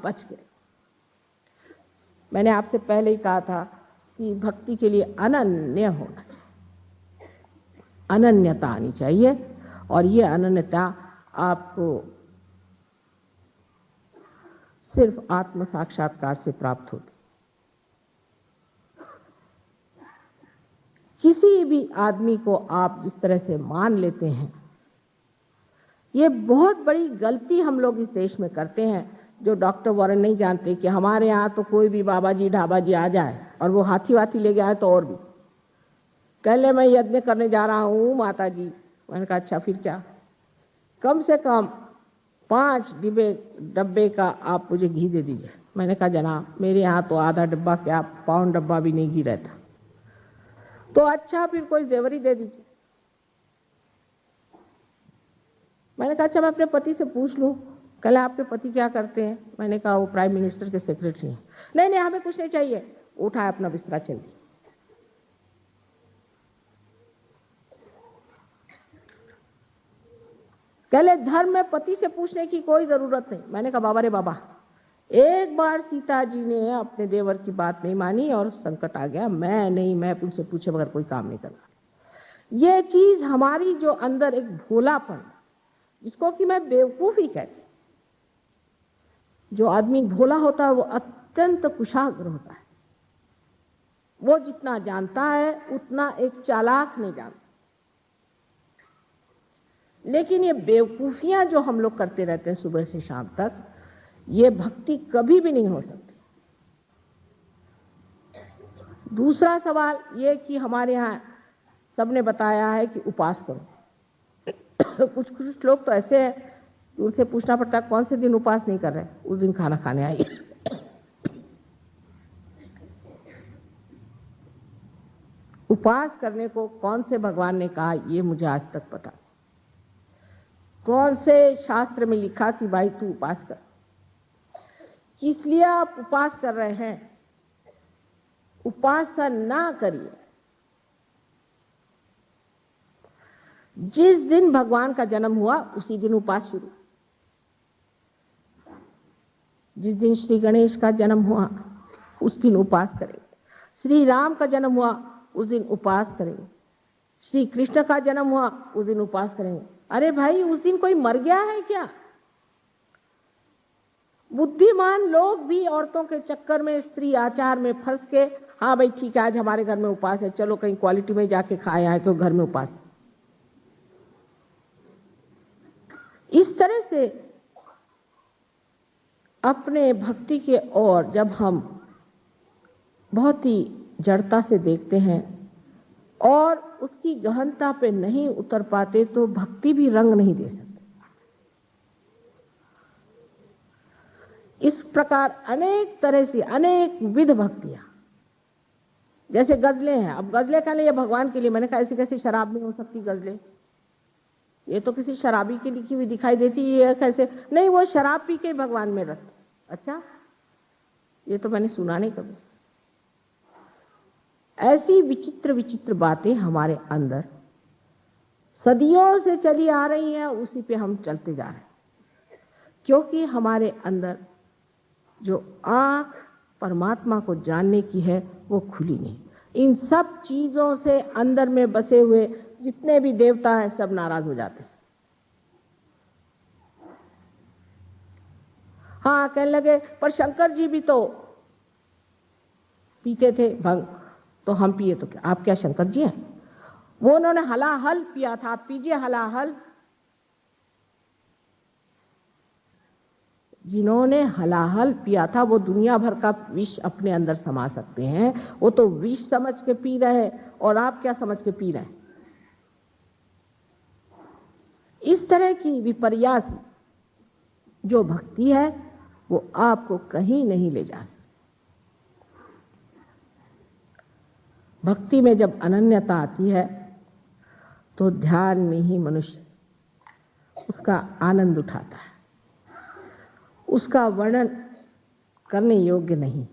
आप बच गए। मैंने आपसे पहले ही कहा था कि भक्ति के लिए अनन्य होना चाहिए, अनन्यता आनी चाहिए, और ये अनन्यता आपको सिर्फ आत्म साक्षात्कार से प्राप्त होती। किसी भी आदमी को आप जिस तरह से मान लेते हैं, ये बहुत बड़ी गलती हम लोग इस देश में करते हैं। जो डॉक्टर वॉरेन नहीं जानते कि हमारे यहाँ तो कोई भी बाबा जी ढाबा जी आ जाए और वो हाथी वाथी ले गया है तो और भी कह ले मैं यज्ञ करने जा रहा हूँ माता जी। मैंने कहा अच्छा फिर क्या, कम से कम 5 डब्बे का आप मुझे घी दे दीजिए। मैंने कहा जनाब मेरे यहाँ तो आधा डब्बा क्या पौन डब्बा भी नहीं घी रहता। तो अच्छा फिर कोई जेवरी दे दीजिए। मैंने कहा अच्छा मैं अपने पति से पूछ लूं। कल आपके पति क्या करते हैं? मैंने कहा वो प्राइम मिनिस्टर के सेक्रेटरी हैं। नहीं नहीं हमें कुछ नहीं चाहिए। उठाया अपना बिस्तरा चल दी। कहले धर्म में पति से पूछने की कोई जरूरत नहीं। मैंने कहा बाबा रे बाबा, एक बार सीता जी ने अपने देवर की बात नहीं मानी और संकट आ गया। मैं उनसे पूछे बगैर कोई काम नहीं करना। ये चीज हमारी जो अंदर एक भोलापन, जिसको कि मैं बेवकूफी कहती, जो आदमी भोला होता है वो अत्यंत कुशाग्र होता है। वो जितना जानता है उतना एक चालाक नहीं जान सकता। लेकिन ये बेवकूफियां जो हम लोग करते रहते हैं सुबह से शाम तक, ये भक्ति कभी भी नहीं हो सकती। दूसरा सवाल ये कि हमारे यहाँ सबने बताया है कि उपास करो। कुछ लोग तो ऐसे हैं कि उनसे पूछना पड़ता है कौन से दिन उपास नहीं कर रहे, उस दिन खाना खाने आइए। उपास करने को कौन से भगवान ने कहा ये मुझे आज तक पता, कौन से शास्त्र में लिखा कि भाई तू उपास कर। किस लिए आप उपास कर रहे हैं? उपासना ना करिए। जिस दिन भगवान का जन्म हुआ उसी दिन उपास शुरू। जिस दिन श्री गणेश का जन्म हुआ उस दिन उपास करेंगे। श्री राम का जन्म हुआ उस दिन उपास करेंगे। श्री कृष्ण का जन्म हुआ उस दिन उपास करेंगे। अरे भाई उस दिन कोई मर गया है क्या? बुद्धिमान लोग भी औरतों के चक्कर में, स्त्री आचार में फंस के, हाँ भाई ठीक है आज हमारे घर में उपास है, चलो कहीं क्वालिटी में जाके खाए आए तो घर में उपास। इस तरह से अपने भक्ति के ओर जब हम बहुत ही जड़ता से देखते हैं और उसकी गहनता पे नहीं उतर पाते तो भक्ति भी रंग नहीं दे सकती। इस प्रकार अनेक तरह से अनेक विध भक्तियां, जैसे गजलें हैं। अब गजलें का लिए भगवान के लिए, मैंने कहा ऐसी कैसी शराब में हो सकती गजलें? ये तो किसी शराबी की लिखी हुई दिखाई देती है। कैसे नहीं, वो शराब पी के भगवान में रखते। अच्छा, ये तो मैंने सुना नहीं कभी। ऐसी विचित्र विचित्र बातें हमारे अंदर सदियों से चली आ रही हैं, उसी पे हम चलते जा रहे हैं, क्योंकि हमारे अंदर जो आंख परमात्मा को जानने की है वो खुली नहीं। इन सब चीजों से अंदर में बसे हुए जितने भी देवता हैं सब नाराज हो जाते हैं। हाँ कहने लगे पर शंकर जी भी तो पीते थे भंग, तो हम पिए तो क्या? आप क्या शंकर जी हैं? वो उन्होंने हलाहल पिया था, आप पीजिए हलाहल। जिन्होंने हलाहल पिया था वो दुनिया भर का विष अपने अंदर समा सकते हैं। वो तो विष समझ के पी रहे हैं, और आप क्या समझ के पी रहे हैं? इस तरह की विपर्यास जो भक्ति है वो आपको कहीं नहीं ले जा सकती। भक्ति में जब अनन्यता आती है तो ध्यान में ही मनुष्य उसका आनंद उठाता है। उसका वर्णन करने योग्य नहीं,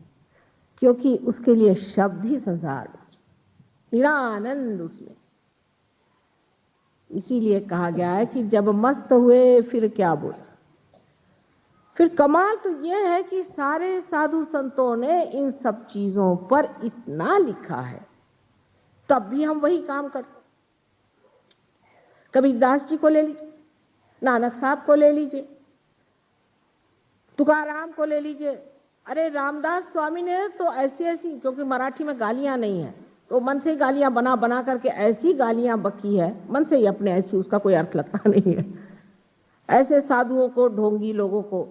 क्योंकि उसके लिए शब्द ही संसार में, निरानंद उसमें। इसीलिए कहा गया है कि जब मस्त हुए फिर क्या बोले, फिर कमाल तो यह है कि सारे साधु संतों ने इन सब चीजों पर इतना लिखा है, तब भी हम वही काम करते। कबीरदास जी को ले लीजिए, नानक साहब को ले लीजिए, तुकाराम को ले लीजिए। अरे रामदास स्वामी ने तो ऐसी ऐसी, क्योंकि मराठी में गालियां नहीं है तो मन से ही गालियां बना बना करके ऐसी गालियां बकी है, मन से ही अपने, ऐसी उसका कोई अर्थ लगता नहीं है। ऐसे साधुओं को, ढोंगी लोगों को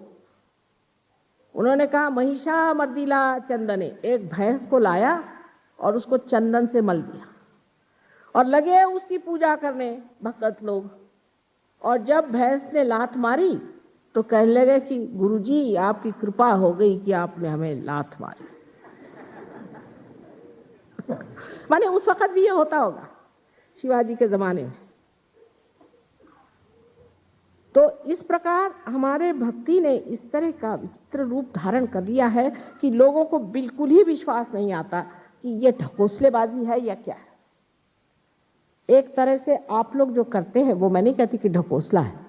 उन्होंने कहा महिषा मर्दिला चंदने, एक भैंस को लाया और उसको चंदन से मल दिया और लगे उसकी पूजा करने भक्त लोग। और जब भैंस ने लात मारी तो कहने लगे कि गुरुजी आपकी कृपा हो गई कि आपने हमें लात मारी। माने उस वक्त भी ये होता होगा शिवाजी के जमाने में। तो इस प्रकार हमारे भक्ति ने इस तरह का विचित्र रूप धारण कर लिया है कि लोगों को बिल्कुल ही विश्वास नहीं आता कि ये ढकोसलेबाजी है या क्या है। एक तरह से आप लोग जो करते हैं वो, मैं नहीं कहती कि ढकोसला है,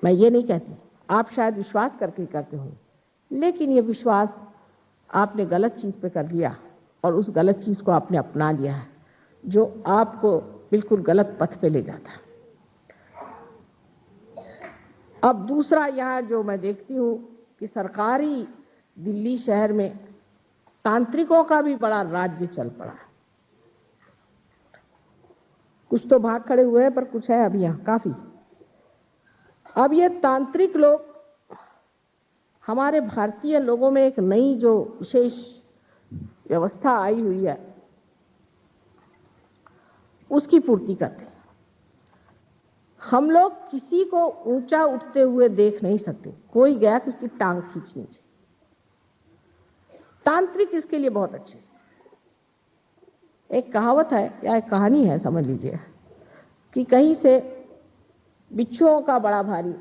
मैं ये नहीं कहती, आप शायद विश्वास करके करते हो, लेकिन ये विश्वास आपने गलत चीज पे कर लिया और उस गलत चीज को आपने अपना लिया है जो आपको बिल्कुल गलत पथ पे ले जाता है। अब दूसरा यहाँ जो मैं देखती हूँ कि सरकारी दिल्ली शहर में तांत्रिकों का भी बड़ा राज्य चल पड़ा है। कुछ तो भाग खड़े हुए हैं पर कुछ है अभी यहाँ काफी। अब ये तांत्रिक लोग, हमारे भारतीय लोगों में एक नई जो विशेष व्यवस्था आई हुई है उसकी पूर्ति करते हैं। हम लोग किसी को ऊंचा उठते हुए देख नहीं सकते, कोई गया कि उसकी टांग खींचनी चाहिए। तांत्रिक इसके लिए बहुत अच्छे। एक कहावत है या एक कहानी है समझ लीजिए कि कहीं से बिच्छुओं का बड़ा भारी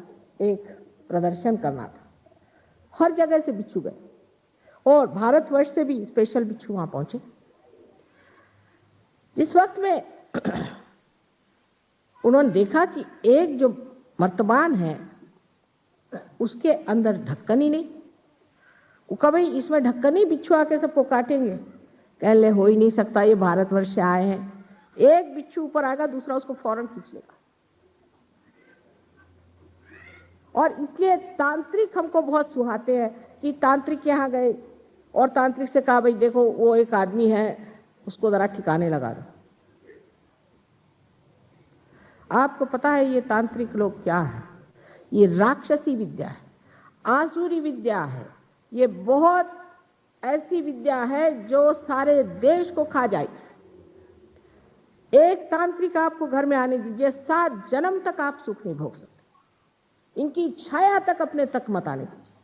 एक प्रदर्शन करना था, हर जगह से बिच्छू गए और भारतवर्ष से भी स्पेशल बिच्छू वहां पहुंचे। जिस वक्त में उन्होंने देखा कि एक जो मर्तबान है उसके अंदर ढक्कन ही नहीं, वो कहा भाई इसमें ढक्कन ही, बिच्छू आके सबको काटेंगे। कह ले हो ही नहीं सकता, ये भारतवर्ष से आए हैं, एक बिच्छू ऊपर आएगा दूसरा उसको फौरन खींच लेगा। और इसलिए तांत्रिक हमको बहुत सुहाते हैं कि तांत्रिक यहाँ गए और तांत्रिक से कहा भाई देखो वो एक आदमी है उसको जरा ठिकाने लगा दो। आपको पता है ये तांत्रिक लोग क्या है? ये राक्षसी विद्या है, आसुरी विद्या है। ये बहुत ऐसी विद्या है जो सारे देश को खा जाएगी। एक तांत्रिक आपको घर में आने दीजिए, 7 जन्म तक आप सुख नहीं भोग सकते। इनकी छाया तक अपने तक मत आने दीजिए।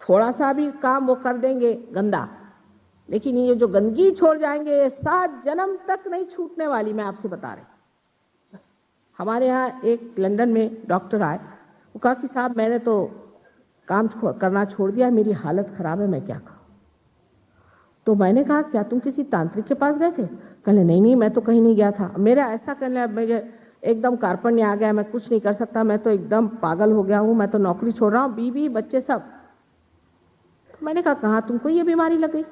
थोड़ा सा भी काम वो कर देंगे गंदा, लेकिन ये जो गंदगी छोड़ जाएंगे ये 7 जन्म तक नहीं छूटने वाली, मैं आपसे बता रही। हमारे यहाँ एक लंदन में डॉक्टर आए, वो कहा कि साहब मैंने तो काम करना छोड़ दिया, मेरी हालत खराब है, मैं क्या करूं? तो मैंने कहा क्या तुम किसी तांत्रिक के पास गए थे? कहले नहीं मैं तो कहीं नहीं गया था। मेरा ऐसा कहने मुझे एकदम कार्पण्य आ गया, मैं कुछ नहीं कर सकता, मैं तो एकदम पागल हो गया हूं, मैं तो नौकरी छोड़ रहा हूं, बीवी बच्चे सब। मैंने कहा कहाँ तुमको ये बीमारी लग गई?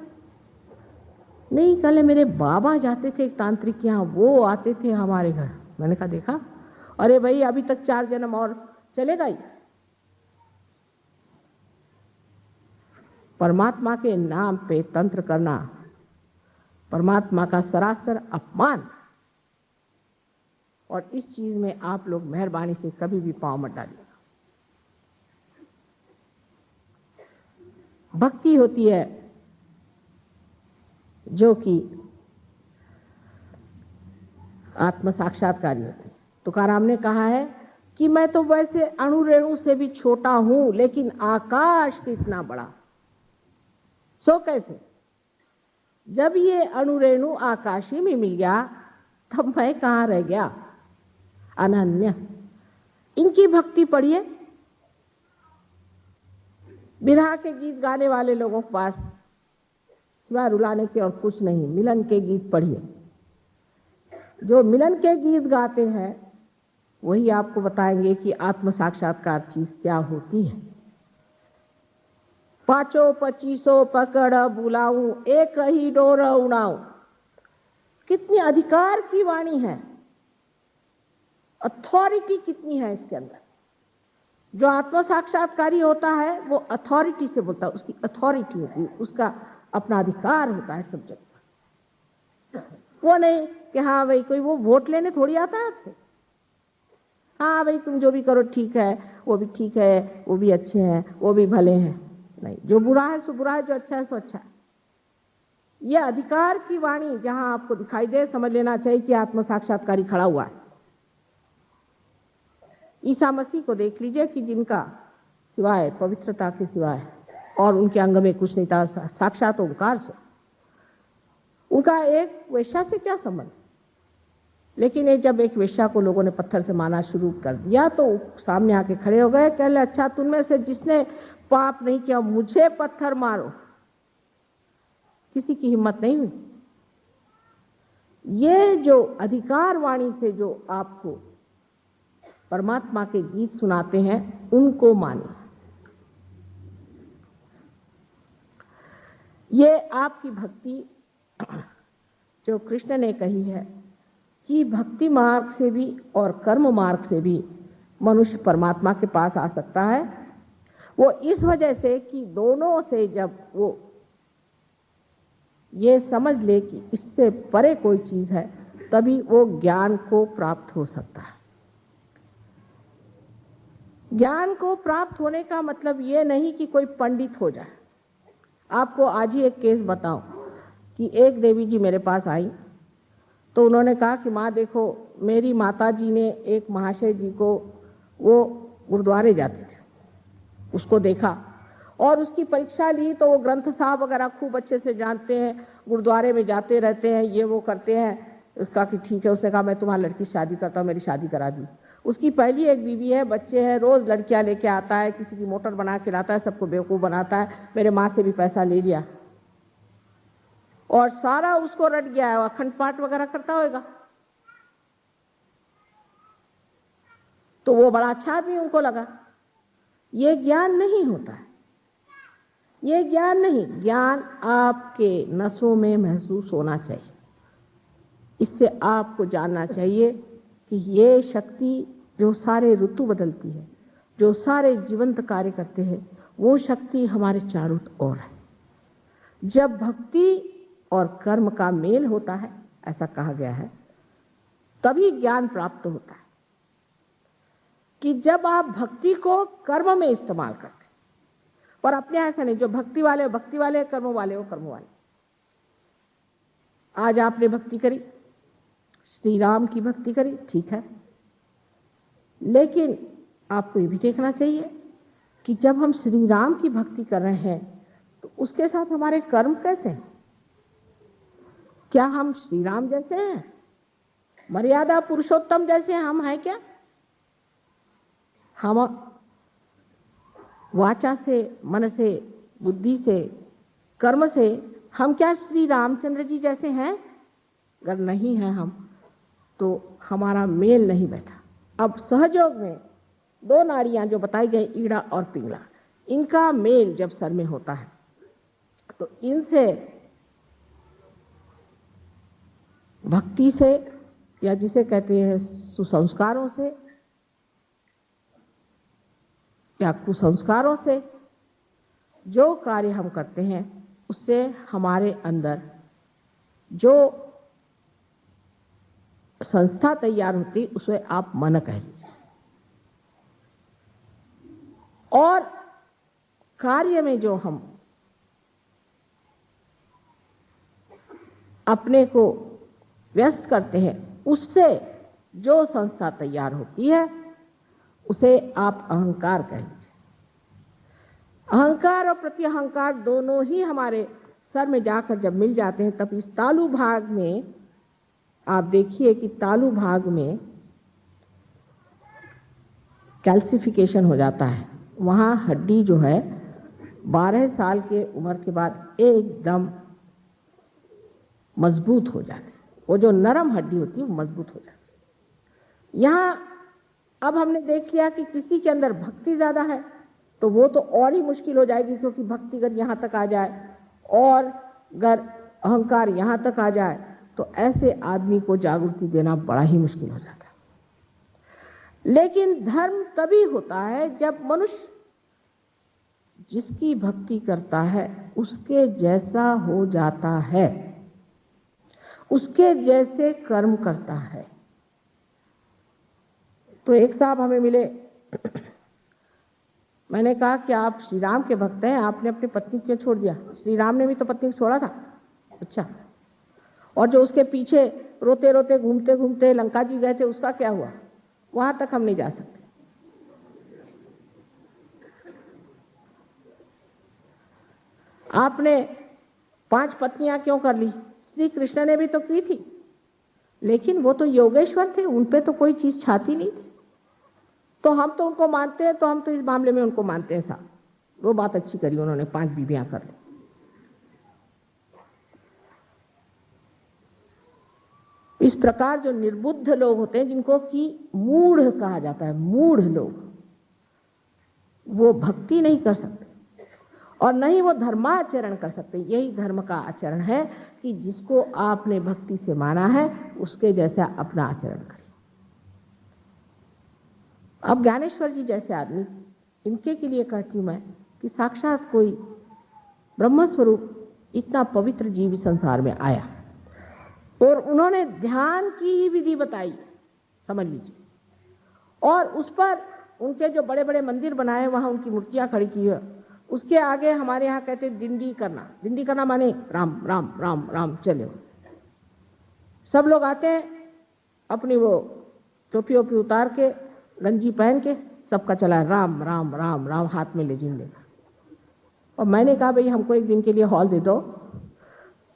नहीं, कहले मेरे बाबा जाते थे एक तांत्रिक के यहाँ, वो आते थे हमारे घर। मैंने कहा देखा, अरे भाई अभी तक 4 जन्म और चलेगा ही। परमात्मा के नाम पे तंत्र करना परमात्मा का सरासर अपमान, और इस चीज में आप लोग मेहरबानी से कभी भी पांव मत डालिए। भक्ति होती है जो कि आत्म साक्षात्कारी होती है। तुकाराम ने कहा है कि मैं तो वैसे अणु रेणु से भी छोटा हूं, लेकिन आकाश कितना बड़ा। सो कैसे? जब ये अणु रेणु आकाशी में मिल गया तब मैं कहां रह गया? अनन्य। इनकी भक्ति पढ़िए। बिरहा के गीत गाने वाले लोगों के पास सिवाय रुलाने के और कुछ नहीं। मिलन के गीत पढ़िए। जो मिलन के गीत गाते हैं वही आपको बताएंगे कि आत्म साक्षात्कार चीज क्या होती है। पाँचों पच्चीसों पकड़ बुलाऊं, एक ही डोर उड़ाऊं। कितनी अधिकार की वाणी है, अथॉरिटी कितनी है इसके अंदर। जो आत्म साक्षात्कारी होता है वो अथॉरिटी से बोलता है, उसकी अथॉरिटी होती है, उसका अपना अधिकार होता है सब जगह। वो नहीं कि हाँ भाई कोई वो वोट लेने थोड़ी आता है आपसे, हाँ भाई तुम जो भी करो ठीक है, वो भी ठीक है, वो भी अच्छे हैं, वो भी भले हैं। नहीं, जो बुरा है सो बुरा है, जो अच्छा है सो अच्छा है। यह अधिकार की वाणी जहां आपको दिखाई दे, समझ लेना चाहिए कि आत्म साक्षात्कारी खड़ा हुआ है। ईसा मसीह को देख लीजिए कि जिनका सिवाय पवित्रता के सिवाय और उनके अंग में कुछ नहीं था, साक्षात ओंकार से, उनका एक वेश्या से क्या संबंध। लेकिन जब एक वेश्या को लोगों ने पत्थर से मारना शुरू कर दिया तो सामने आके खड़े हो गए, कह ले अच्छा तुम में से जिसने पाप नहीं किया मुझे पत्थर मारो। किसी की हिम्मत नहीं हुई। ये जो अधिकार वाणी से जो आपको परमात्मा के गीत सुनाते हैं उनको मानिए। ये आपकी भक्ति जो कृष्ण ने कही है कि भक्ति मार्ग से भी और कर्म मार्ग से भी मनुष्य परमात्मा के पास आ सकता है, वो इस वजह से कि दोनों से जब वो ये समझ ले कि इससे परे कोई चीज है, तभी वो ज्ञान को प्राप्त हो सकता है। ज्ञान को प्राप्त होने का मतलब ये नहीं कि कोई पंडित हो जाए। आपको आज ही एक केस बताऊं कि एक देवी जी मेरे पास आई तो उन्होंने कहा कि माँ देखो, मेरी माता जी ने एक महाशय जी को, वो गुरुद्वारे जाते थे, उसको देखा और उसकी परीक्षा ली तो वो ग्रंथ साहब वगैरह खूब अच्छे से जानते हैं, गुरुद्वारे में जाते रहते हैं, ये वो करते हैं। उसका कि ठीक है, उसने कहा मैं तुम्हारी लड़की से शादी करता हूँ, मेरी शादी करा दी। उसकी पहली एक बीवी है, बच्चे हैं, रोज लड़कियां लेके आता है, किसी की मोटर बना के लाता है, सबको बेवकूफ बनाता है, मेरे माँ से भी पैसा ले लिया और सारा उसको रट गया है, अखंड पाठ वगैरह करता होगा। तो वो बड़ा अच्छा आदमी उनको लगा। ये ज्ञान नहीं होता है, ये ज्ञान नहीं। ज्ञान आपके नसों में महसूस होना चाहिए। इससे आपको जानना चाहिए कि ये शक्ति जो सारे ऋतु बदलती है, जो सारे जीवंत कार्य करते हैं, वो शक्ति हमारे चारों ओर है। जब भक्ति और कर्म का मेल होता है, ऐसा कहा गया है, तभी ज्ञान प्राप्त होता है। कि जब आप भक्ति को कर्म में इस्तेमाल करते हैं, और अपने ऐसा नहीं, जो भक्ति वाले भक्ति वाले, कर्म वाले वो कर्म वाले। आज आपने भक्ति करी, श्री राम की भक्ति करी, ठीक है, लेकिन आपको ये भी देखना चाहिए कि जब हम श्री राम की भक्ति कर रहे हैं तो उसके साथ हमारे कर्म कैसे हैं? क्या हम श्री राम जैसे हैं? मर्यादा पुरुषोत्तम जैसे हम हैं क्या? हम वाचा से, मन से, बुद्धि से, कर्म से हम क्या श्री रामचंद्र जी जैसे हैं? अगर नहीं है हम, तो हमारा मेल नहीं बैठा। अब सहयोग में दो नाड़ियां जो बताई गई, ईड़ा और पिंगला, इनका मेल जब सर में होता है तो इनसे भक्ति से, या जिसे कहते हैं सुसंस्कारों से या कुसंस्कारों से जो कार्य हम करते हैं, उससे हमारे अंदर जो संस्था तैयार होती, उसे आप मन कह लीजिए। और कार्य में जो हम अपने को व्यस्त करते हैं, उससे जो संस्था तैयार होती है, उसे आप अहंकार कह लीजिए। अहंकार और प्रति अहंकार दोनों ही हमारे सर में जाकर जब मिल जाते हैं, तब इस तालु भाग में आप देखिए कि तालु भाग में कैल्सिफिकेशन हो जाता है। वहां हड्डी जो है 12 साल के उम्र के बाद एकदम मजबूत हो जाती है। वो जो नरम हड्डी होती है वो मजबूत हो जाती है। यहाँ अब हमने देख लिया कि किसी के अंदर भक्ति ज्यादा है तो वो तो और ही मुश्किल हो जाएगी, क्योंकि भक्ति अगर यहाँ तक आ जाए और अगर अहंकार यहाँ तक आ जाए तो ऐसे आदमी को जागृति देना बड़ा ही मुश्किल हो जाता है। लेकिन धर्म तभी होता है जब मनुष्य जिसकी भक्ति करता है उसके जैसा हो जाता है, उसके जैसे कर्म करता है। तो एक साहब हमें मिले, मैंने कहा कि आप श्री राम के भक्त हैं, आपने अपनी पत्नी क्यों छोड़ दिया? श्री राम ने भी तो पत्नी को छोड़ा था। अच्छा, और जो उसके पीछे रोते रोते घूमते घूमते लंका जी गए थे उसका क्या हुआ? वहां तक हम नहीं जा सकते। आपने 5 पत्नियां क्यों कर ली? श्री कृष्ण ने भी तो की थी, लेकिन वो तो योगेश्वर थे, उन पे तो कोई चीज छाती नहीं थी। तो हम तो उनको मानते हैं, तो हम तो इस मामले में उनको मानते हैं साहब। वो बात अच्छी करी उन्होंने, 5 बीवियां कर ली। इस प्रकार जो निर्बुद्ध लोग होते हैं, जिनको कि मूढ़ कहा जाता है, मूढ़ लोग, वो भक्ति नहीं कर सकते और न ही वो धर्माचरण कर सकते। यही धर्म का आचरण है कि जिसको आपने भक्ति से माना है उसके जैसा अपना आचरण करिए। अब ज्ञानेश्वर जी जैसे आदमी, इनके के लिए कहती हूं मैं कि साक्षात कोई ब्रह्म स्वरूप इतना पवित्र जीव संसार में आया और उन्होंने ध्यान की ही विधि बताई, समझ लीजिए, और उस पर उनके जो बड़े बड़े मंदिर बनाए वहां उनकी मूर्तियां खड़ी की है। उसके आगे हमारे यहाँ कहते दिंडी करना। दिंडी करना माने राम राम राम राम चलो। सब लोग आते हैं अपनी वो टोपी ओपी उतार के, गंजी पहन के, सबका चला राम राम राम राम, हाथ में लेजिम लेकर। और मैंने कहा भाई हमको एक दिन के लिए हॉल दे दो,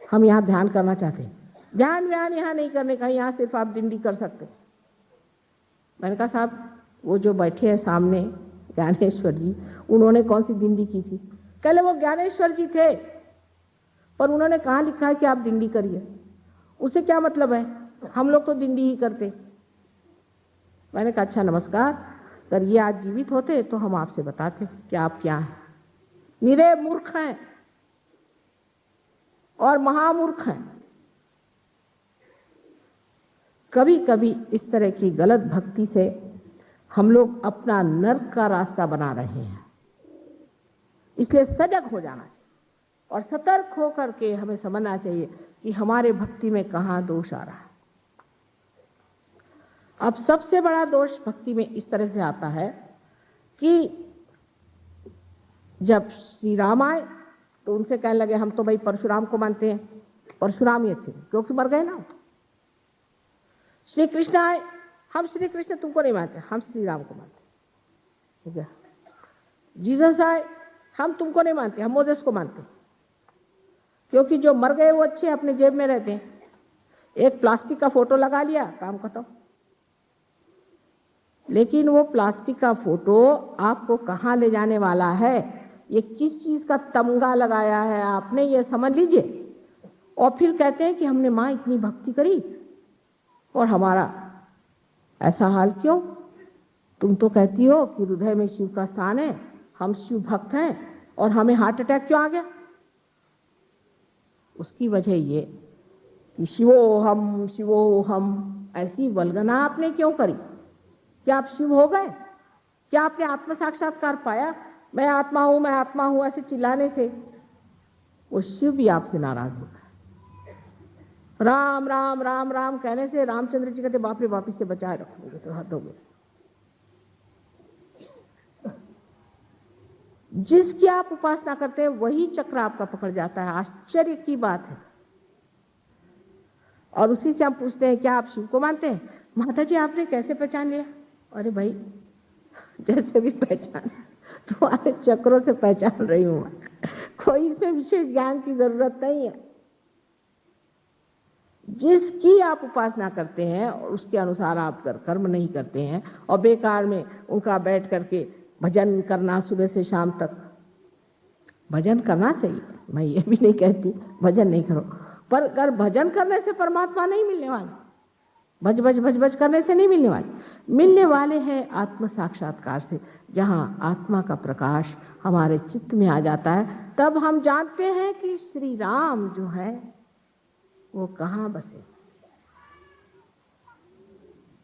हम यहाँ ध्यान करना चाहते हैं। ध्यान व्यान यहाँ नहीं करने का, यहाँ सिर्फ आप दिंडी कर सकते। मैंने कहा साहब वो जो बैठे हैं सामने ज्ञानेश्वर जी, उन्होंने कौन सी दिंडी की थी? कहले वो ज्ञानेश्वर जी थे, पर उन्होंने कहाँ लिखा है कि आप दिंडी करिए? उसे क्या मतलब है? हम लोग तो दिंडी ही करते। मैंने कहा अच्छा नमस्कार, अगर ये आज जीवित होते तो हम आपसे बताते कि आप क्या हैं। निरे मूर्ख हैं और महामूर्ख हैं। कभी कभी इस तरह की गलत भक्ति से हम लोग अपना नर्क का रास्ता बना रहे हैं। इसलिए सजग हो जाना चाहिए और सतर्क होकर के हमें समझना चाहिए कि हमारे भक्ति में कहाँ दोष आ रहा है। अब सबसे बड़ा दोष भक्ति में इस तरह से आता है कि जब श्री राम आए तो उनसे कहने लगे हम तो भाई परशुराम को मानते हैं, परशुराम ही अच्छे क्योंकि मर गए ना। श्री कृष्ण आए, हम श्री कृष्ण तुमको नहीं मानते, हम श्री राम को मानते, ठीक है। जीसस आए, हम तुमको नहीं मानते, हम मोसेस को मानते, क्योंकि जो मर गए वो अच्छे अपने जेब में रहते हैं। एक प्लास्टिक का फोटो लगा लिया, काम खत्म। लेकिन वो प्लास्टिक का फोटो आपको कहाँ ले जाने वाला है, ये किस चीज का तमगा लगाया है आपने, ये समझ लीजिए। और फिर कहते हैं कि हमने माँ इतनी भक्ति करी और हमारा ऐसा हाल क्यों? तुम तो कहती हो कि हृदय में शिव का स्थान है, हम शिव भक्त हैं, और हमें हार्ट अटैक क्यों आ गया? उसकी वजह ये कि शिवो हम ऐसी वल्गना आपने क्यों करी? क्या आप शिव हो गए? क्या आपने आत्म साक्षात्कार पाया? मैं आत्मा हूं ऐसे चिल्लाने से वो शिव भी आपसे नाराज हो गए। राम राम राम राम कहने से रामचंद्र जी कहते बाप रे बाप, इससे बचाए रखोगे तो हद हो गए। जिसकी आप उपासना करते हैं वही चक्र आपका पकड़ जाता है। आश्चर्य की बात है। और उसी से हम पूछते हैं क्या आप शिव को मानते हैं? माता जी आपने कैसे पहचान लिया? अरे भाई जैसे भी पहचान, तुम्हारे चक्रों से पहचान रही हूं, कोई इसमें विशेष ज्ञान की जरूरत नहीं है। जिसकी आप उपासना करते हैं और उसके अनुसार आप कर्म नहीं करते हैं और बेकार में उनका बैठ करके भजन करना सुबह से शाम तक, भजन करना चाहिए, मैं ये भी नहीं कहती भजन नहीं करो, पर अगर भजन करने से परमात्मा नहीं मिलने वाला, बज बज बज बज करने से नहीं मिलने वाले, मिलने वाले हैं आत्म साक्षात्कार से, जहां आत्मा का प्रकाश हमारे चित्त में आ जाता है। तब हम जानते हैं कि श्री राम जो है वो कहाँ बसे।